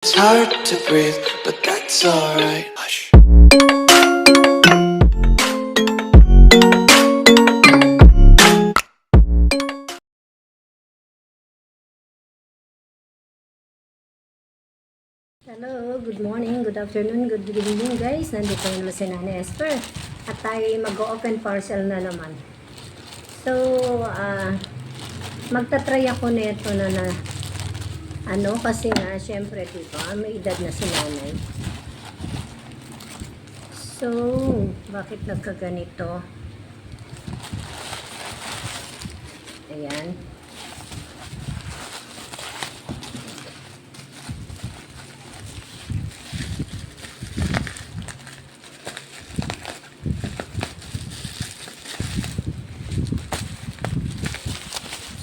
It's hard to breathe, but that's alright. Hush. Hello, good morning, good afternoon, good evening guys. Nandito naman si Nanay Esther at tayo ay mag-open parcel na naman. So, magta-try ako nito na kasi nga syempre diba, may edad na si Nanay. So, bakit nagkaganito? Ayan.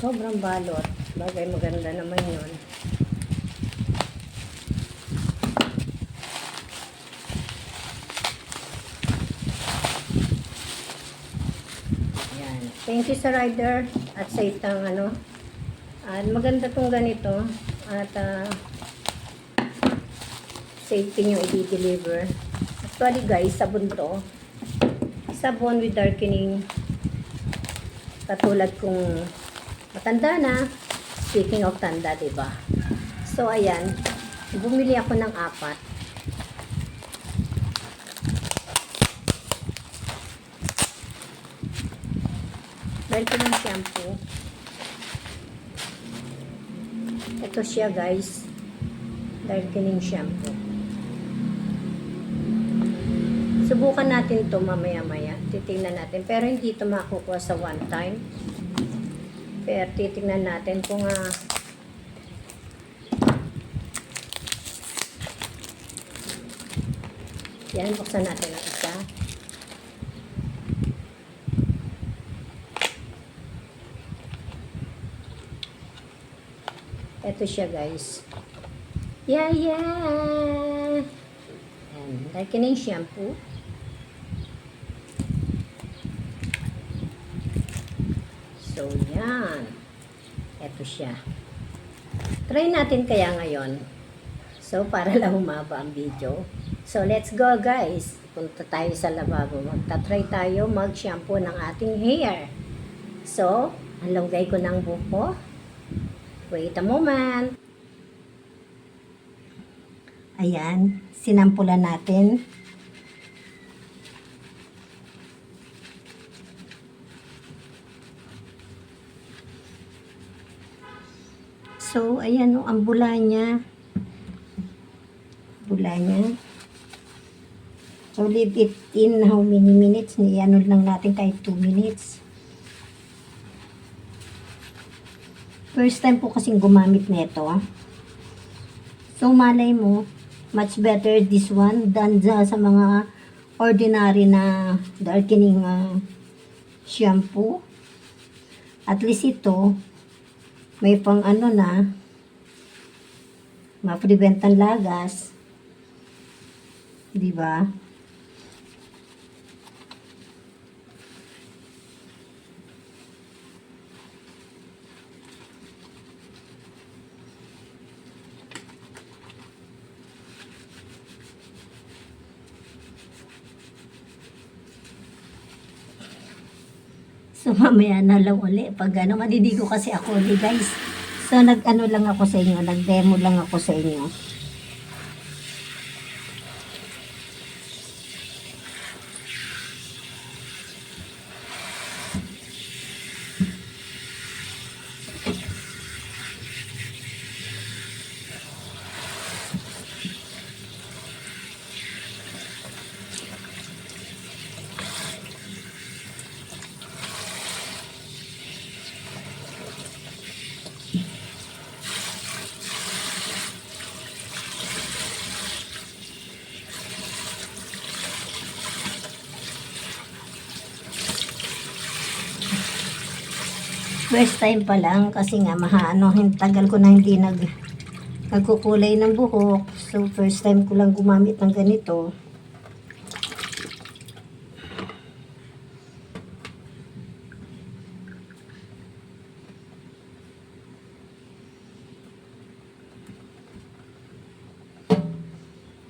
Sobrang balot. Bagay maganda naman yun. Ayan. Thank you sa rider at sa itang maganda tong ganito at safety nyo i-deliver. Actually guys, sabon to. Sabon with darkening. Katulad kung matanda na. Speaking of tanda, diba? So, ayan. Bumili ako ng 4. Dahil ko ng shampoo. Ito siya, guys. Darkening shampoo. Subukan natin to mamaya-maya. Titingnan natin. Pero hindi ito makukuha sa one time. Pero titingnan natin kung yan, buksan natin ang isa. Ito siya guys. Yeah! Yan, darkening shampoo. So, yan. Ito siya. Try natin kaya ngayon. So, para lang humaba ang video. So, let's go guys. Punta tayo sa lababo. Magta-try tayo mag-shampoo ng ating hair. So, alonggay ko ng buko. Wait a moment. Ayan. Sinampulan natin. So, ayan o, ang bula niya. Bula niya. So, leave it in how many minutes? Ano lang natin kahit 2 minutes. First time po kasing gumamit nito. So, malay mo, much better this one than sa mga ordinary na darkening shampoo. At least ito, may pang ma-prevent ang lagas. Diba? So, mamaya na lang uli. Pag madidigo kasi ako uli, guys. So, lang ako sa inyo. Nag-demo lang ako sa inyo. First time pa lang kasi nga tagal ko na hindi nagkukulay ng buhok. So first time ko lang gumamit ng ganito.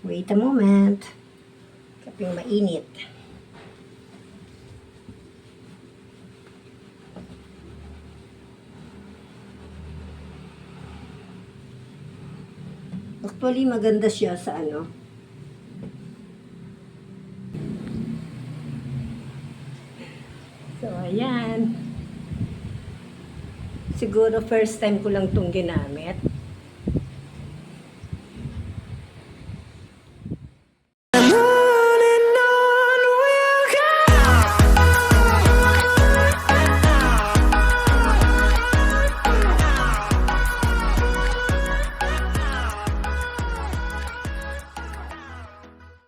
Wait a moment. Kaping mainit. Actually, maganda siya sa ano. So, ayan. Siguro first time ko lang itong ginamit.